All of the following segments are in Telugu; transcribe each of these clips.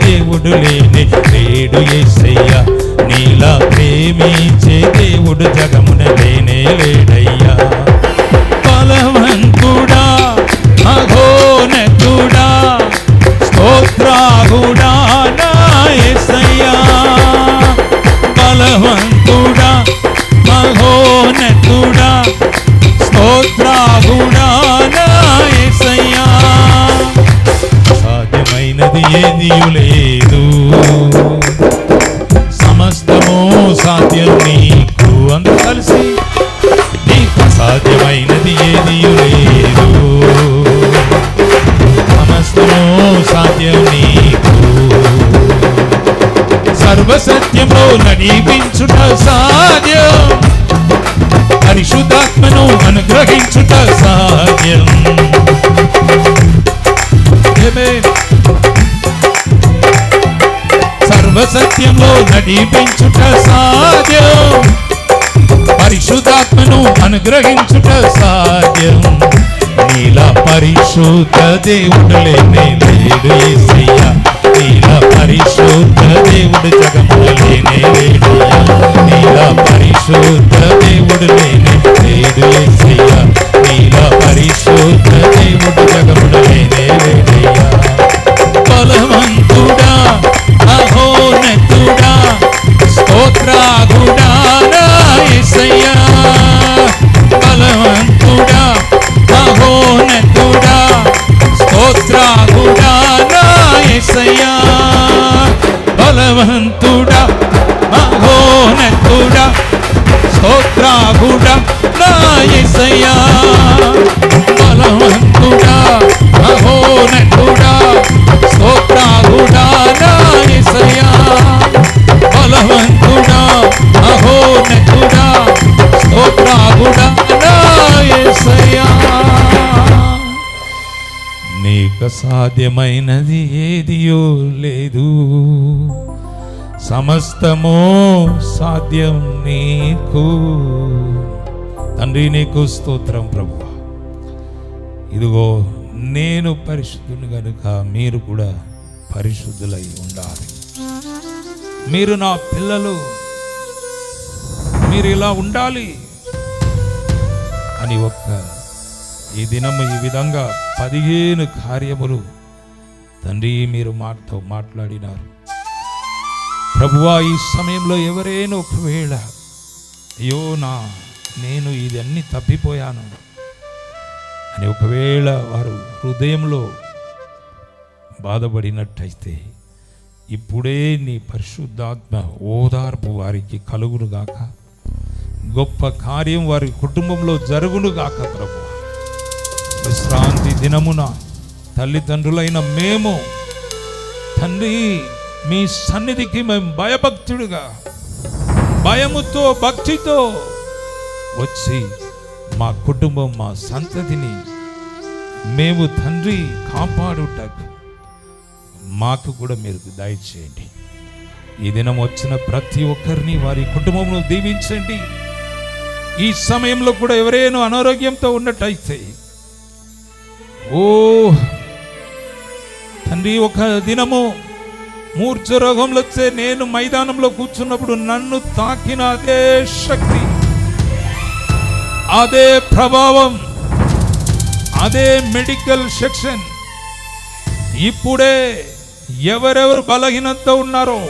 దేవుడు లేనే లేడు యేసయ్యా, నీలా ప్రేమించే దేవుడు జగమున లేనే లేడయ్యా. బలవంతుడా మహోన్నతుడా స్తోత్రాహుడా నా యేసయ్యా, బలవంతుడా మహోన్నతుడా స్తోత్రాహుడా నా యేసయ్యా. సాధ్యమైనది ఏదియు లేదు, సమస్తము సాధ్యం నీకు. అందరూ కలిసి నీకు సాధ్యమైనది ఏదియు లేదు, సమస్తము సాధ్యం నీకు. సర్వసత్యంలో నడిపించుట సాధ్యం, పరిశుద్ధాత్మను అనుగ్రహించుట సాధ్యం. సర్వసత్యంలో నడిపించుట సాధ్యం, పరిశుద్ధాత్మను అనుగ్రహించుట సాధ్యం. నీలా పరిశుద్ధ దేవుడు లేనే లేడు యేసయ్యా, నీలా పరిశుద్ధ దేవుడు జగమున లేనే లేడయ్యా, నీలా పరిశుద్ధ దేవుడు లేనే లేడు యేసయ్యా, నీలా పరిశుద్ధ దేవుడు జగమున లేనే లేడయ్యా. బలవంతుడా మహోన్నతుడా స్తోత్రాహుడా నా యేసయ్యా, బలవంతుడా మహోన్నతుడా స్తోత్రాహుడా నా యేసయ్యా, బలవంతుడా మహోన్నతుడా స్తోత్రాహుడా నా యేసయ్యా, బలవంతుడా మహోన్నతుడా స్తోత్రాహుడా నా యేసయ్యా, బలవంతుడా మహోన్నతుడా స్తోత్రాహుడా నా యేసయ్యా. నీకు సాధ్యమైనది ఏదియో లేదు, సమస్తమో సాధ్యం నీకు. తండ్రి నీకు స్తోత్రం ప్రభువా. ఇదిగో నేను పరిశుద్ధుని గనుక మీరు కూడా పరిశుద్ధులై ఉండాలి. మీరు నా పిల్లలు, మీరు ఇలా ఉండాలి అని ఈ దినము ఈ విధంగా 15 కార్యములు తండ్రి మీరు మాతో మాట్లాడినారు ప్రభువా. ఈ సమయంలో ఎవరైనా ఒకవేళ అయ్యో నేను ఇదన్నీ తప్పిపోయాను అని ఒకవేళ వారు హృదయంలో బాధపడినట్టయితే ఇప్పుడే నీ పరిశుద్ధాత్మ ఓదార్పు వారికి కలుగునుగాక, గొప్ప కార్యం వారి కుటుంబంలో జరుగునుగాక ప్రభువా. విశ్రాంతి దినమున తల్లిదండ్రులైన మేము తండ్రి మీ సన్నిధికి మేము భయభక్తుడుగా భయముతో భక్తితో వచ్చి మా కుటుంబం మా సంతతిని మేము తండ్రి కాపాడుటకు మాకు కూడా మీరు దయచేయండి. ఈ దినం వచ్చిన ప్రతి ఒక్కరిని వారి కుటుంబంలో దీవించండి. ఈ సమయంలో కూడా ఎవరైనా అనారోగ్యంతో ఉన్నట్టయితే ఓ తండ్రి, ఒక దినము మూర్ఛ రోగంలో వచ్చే నేను మైదానంలో కూర్చున్నప్పుడు నన్ను తాకిన అదే శక్తి, అదే ప్రభావం, అదే మెడికల్ సెక్షన్ ఇప్పుడే ఎవరెవరు బలహీనత ఉన్నారో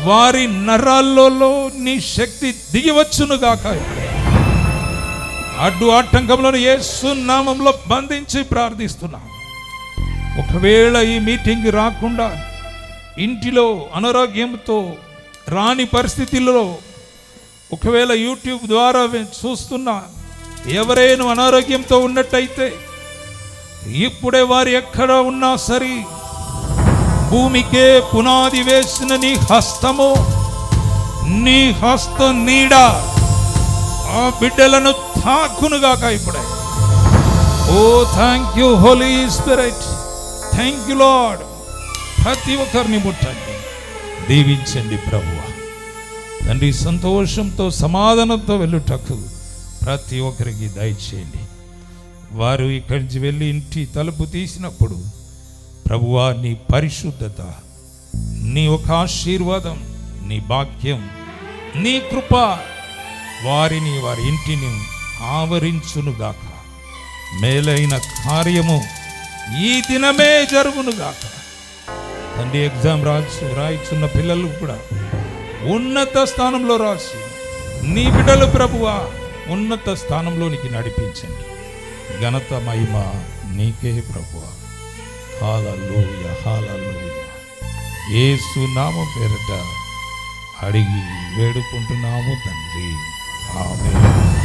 వారి నరాల్లో నీ శక్తి దిగివచ్చునుగాక. అడ్డు ఆటంకంలో యేసు నామంలో బంధించి ప్రార్థిస్తున్నా. ఒకవేళ ఈ మీటింగ్ రాకుండా ఇంటిలో అనారోగ్యంతో రాని పరిస్థితుల్లో ఒకవేళ యూట్యూబ్ ద్వారా చూస్తున్నా ఎవరైనా అనారోగ్యంతో ఉన్నట్టయితే ఇప్పుడే వారు ఎక్కడ ఉన్నా సరే భూమికే పునాది వేసిన నీ హస్తము, నీ హస్త నీడ ఆ బిడ్డలను తాకునుగాక ఇప్పుడే. Oh thank you holy spirit, thank you lord. ప్రతి ఒక్కరిని ముట్టండి, దీవించండి ప్రభువా. తండ్రి సంతోషంతో సమాధానంతో వెళ్ళుటకు ప్రతి ఒక్కరికి దయచేయండి. వారు ఇక్కడి నుంచి వెళ్ళి ఇంటి తలుపు తీసినప్పుడు ప్రభువా, నీ పరిశుద్ధత, నీ ఒక ఆశీర్వాదం, నీ భాగ్యం, నీ కృప వారిని, వారి ఇంటిని ఆవరించునుగాక. మేలైన కార్యము ఈ దినమే జరుగునుగాక. తండ్రి, ఎగ్జామ్ రాయిచున్న పిల్లలు కూడా ఉన్నత స్థానంలో రాసి నీ బిడ్డలు ప్రభువా ఉన్నత స్థానంలోనికి నడిపించండి. ఘనత మహిమ నీకే ప్రభువా. హల్లెలూయా, హల్లెలూయా. యేసు నామం పేరట అడిగి వేడుకుంటున్నాము తండ్రి. ఆమేన్.